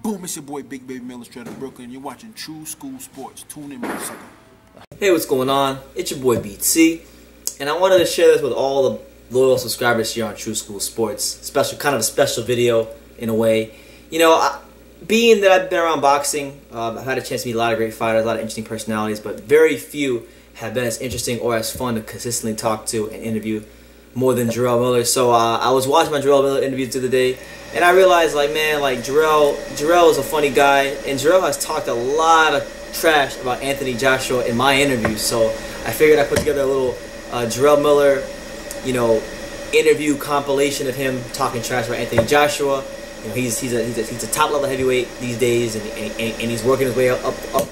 Boom, it's your boy Big Baby Miller straight out of Brooklyn. You're watching True School Sports. Tune in, motherfucker. Hey, what's going on? It's your boy BT, and I wanted to share this with all the loyal subscribers here on True School Sports. Kind of a special video in a way. You know, being that I've been around boxing, I've had a chance to meet a lot of great fighters, a lot of interesting personalities, but very few have been as interesting or as fun to consistently talk to and interview more than Jarrell Miller. So I was watching my Jarrell Miller interview the other day, and I realized, like, man, like Jarrell is a funny guy, and Jarrell has talked a lot of trash about Anthony Joshua in my interviews. So I figured I'd put together a little Jarrell Miller, you know, interview compilation of him talking trash about Anthony Joshua. You know, he's a top level heavyweight these days, and he's working his way up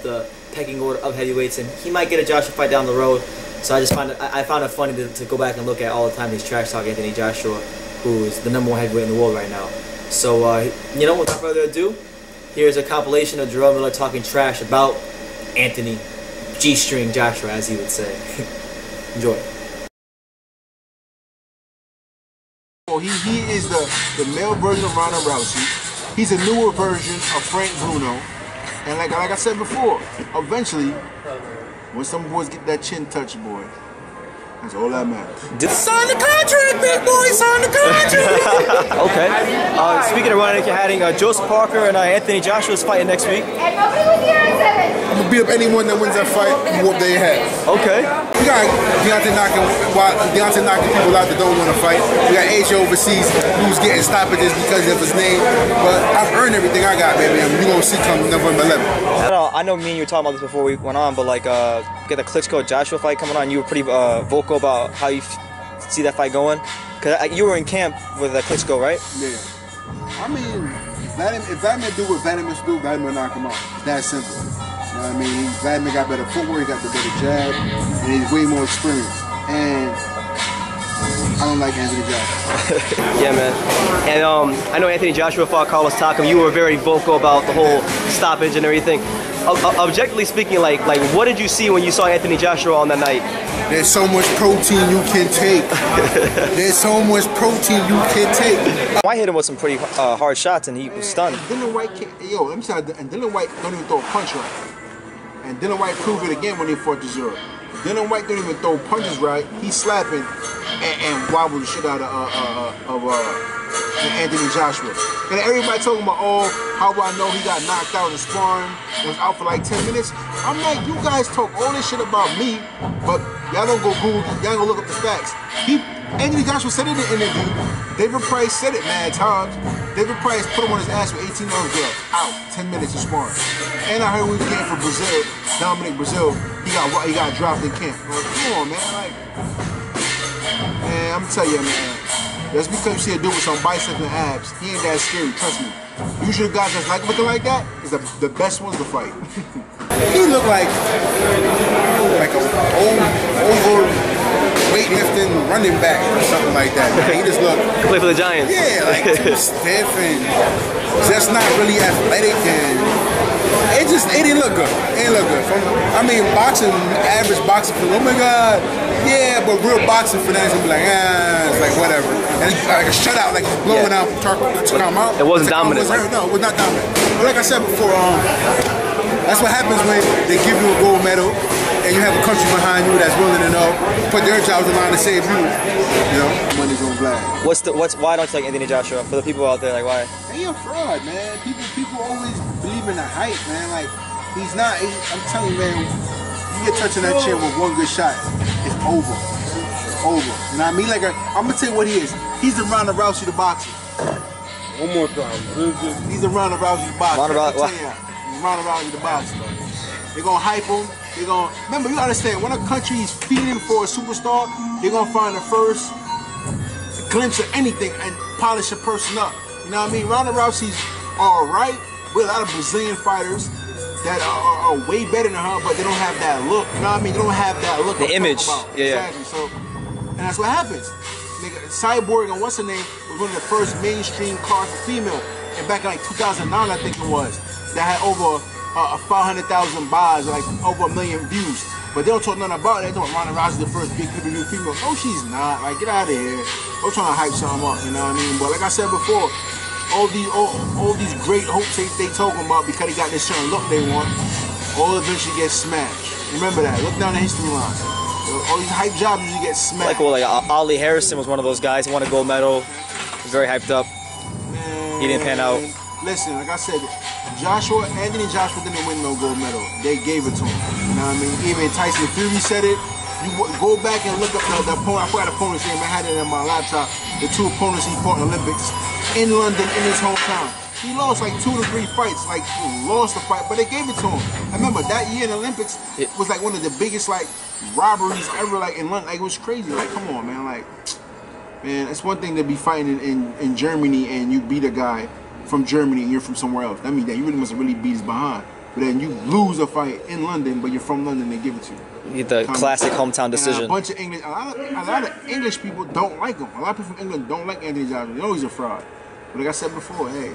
the pecking order of heavyweights, and he might get a Joshua fight down the road. So I found it funny to go back and look at all the time he's trash talking Anthony Joshua, who is the #1 heavyweight in the world right now. So you know, without further ado, here's a compilation of Jarrell Miller talking trash about Anthony G-String Joshua, as he would say. Enjoy. Well, he is the male version of Ronda Rousey. He's a newer version of Frank Bruno. And like I said before, eventually, when some boys get that chin touch, boy, that's all that matters. Sign the contract, big boy! Sign the contract! Okay. Speaking of running, you're having Joseph Parker and Anthony Joshua's fighting next week. And nobody was here at 7. I'm gonna beat up anyone that wins that fight and whoop their head. Okay. We got Deontay knocking people out that don't want to fight. We got H overseas who's getting stoppages because of his name. But I've earned everything I got, baby, and you're gonna see come November 11th. I know me and you were talking about this before we went on, but like get the Klitschko Joshua fight coming on, you were pretty vocal about how you see that fight going. Cause you were in camp with Klitschko, right? Yeah. I mean, if Vladimir do what Vladimir do, Vladimir knock him out. It's that simple. You know what I mean? Vladimir got better footwork, he got the better jab, and he's way more experienced. And I don't like Anthony Joshua. Yeah, man. And I know Anthony Joshua fought Carlos Takam. You were very vocal about the whole stoppage and everything. Objectively speaking, like what did you see when you saw Anthony Joshua on that night? There's so much protein you can take. There's so much protein you can take. I hit him with some pretty hard shots, and he was stunned. And Dylan White let me tell you, and Dylan White don't even throw a punch right. And Dylan White proved it again when they fought Jarrell. Dylan White don't even throw punches right. He's slapping and wobble the shit out of Anthony Joshua. And everybody talking about, oh, how do I know he got knocked out in sparring and was out for like 10 minutes? I'm like, you guys talk all this shit about me, but y'all don't go Google, y'all don't go look up the facts. Anthony Joshua said it in the interview. David Price said it mad times. David Price put him on his ass with 18 ounce gloves, out 10 minutes of sparring. And I heard we was getting for Brazil, Dominic Brazil, he got dropped in camp. Like, come on, man. Like, man, I'm telling you, man. Just because you see a dude with some biceps and abs, he ain't that scary, trust me. Usually guys that's like looking like that is the best ones to fight. He looked like an over weightlifting running back or something like that. He just looked... Play for the Giants. Yeah, like too stiff and just not really athletic, and it didn't look good. It didn't look good. I mean, boxing, average boxing, oh my God, yeah, but real boxing for that is gonna be like, it's like whatever. And it's like a shutout, like he's blowing out to come out. It wasn't dominant. No, it was not dominant. But like I said before, that's what happens when they give you a gold medal and you have a country behind you that's willing to put their jobs in line to save you. You know, money's on black. Why don't you like Anthony Joshua? For the people out there, like, why? He a fraud, man. People always believe in the hype, man. Like, he's not. I'm telling you, man. You get touching that chin with one good shot, it's over. It's over. You know what I mean? Like, I'm gonna tell you what he is. He's the Ronda Rousey the boxer. One more time. He's the Ronda Rousey the boxer. Ronda Rousey the boxer. They're gonna hype him. They're gonna remember. You understand? When a country is feeding for a superstar, they're gonna find the first glimpse of anything and polish a person up. You know what I mean? Ronda Rousey's all right. With a lot of Brazilian fighters that are way better than her, but they don't have that look. You know what I mean? They don't have that look. The image. Yeah. Exactly. So, and that's what happens. Cyborg and what's her name was one of the first mainstream cars for female, and back in like 2009, I think it was, that had over 500,000 buys, like over 1 million views. But they don't talk nothing about it. They talk Ronda Rousey the first big pay-per-view female. No, she's not. Like, get out of here. They're trying to hype something up, you know what I mean? But like I said before, all these great hopes they talking about because they got this certain look they want, all eventually get smashed. Remember that. Look down the history line. All these hype jobs usually get smashed. Like Ollie Harrison was one of those guys. He won a gold medal. He was very hyped up. He didn't pan out. Listen, like I said, Anthony Joshua didn't win no gold medal. They gave it to him. You know what I mean? Even Tyson Fury said it. You go back and look up the opponent. I forgot the opponent's name. I had it in my laptop. The 2 opponents he fought in the Olympics in London in his hometown. He lost like 2 to 3 fights. Like lost the fight, but they gave it to him. I remember that year in the Olympics was like one of the biggest like robberies ever. Like in London, like it was crazy. Like come on, man. Like man, it's one thing to be fighting in Germany and you beat a guy from Germany and you're from somewhere else. That means that you really must have really beat his behind. But then you lose a fight in London, but you're from London, they give it to you. You get the classic hometown decision. A bunch of English, a lot of English people don't like him. A lot of people from England don't like Anthony Joshua. They know he's a fraud. But like I said before, hey,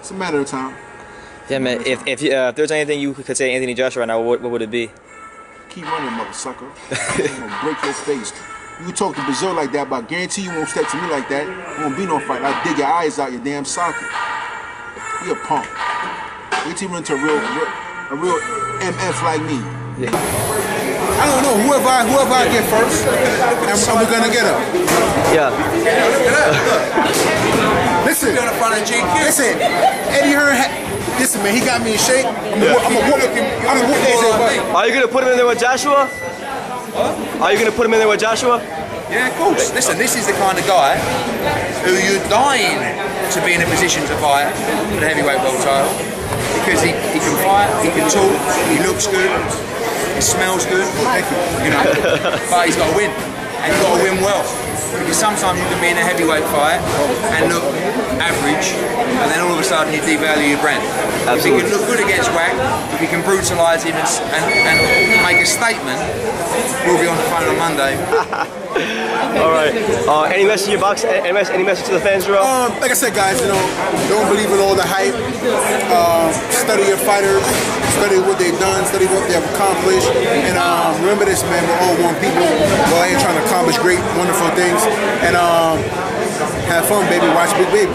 it's a matter of time. Yeah, man. If there's anything you could say to Anthony Joshua right now, what would it be? Keep running, mother sucker. I'm gonna break your face. You can talk to Brazil like that, but I guarantee you won't step to me like that. There won't be no fight. I'll dig your eyes out your damn socket. You a punk. Wait till you run into a real MF like me. Yeah. I don't know. Whoever I get first, and we're gonna get her. Yeah. Listen. Listen. Eddie Hearn. Listen, man. He got me in shape. I'm gonna whoop AJ butt. Are you gonna put him in there with Joshua? Are you gonna put him in there with Joshua? Yeah, of course. Listen, this is the kind of guy who you're dying to be in a position to fight for the heavyweight world title. Because he can fight, he can talk, he looks good, he smells good, you know, but he's got to win, and you've got to win well. Because sometimes you can be in a heavyweight fight and look average, and then all of a sudden you devalue your brand. Absolutely. If he can look good against Wack, if he can brutalise him and make a statement, we'll be on the phone on Monday. All right. Any message to your box? Any message to the fans, Jarrell? Like I said, guys, you know, don't believe in all the hype. Study your fighters, study what they've done, study what they have accomplished, and remember this, man. We're all one people. We're all here trying to accomplish great, wonderful things, and have fun, baby. Watch Big Baby.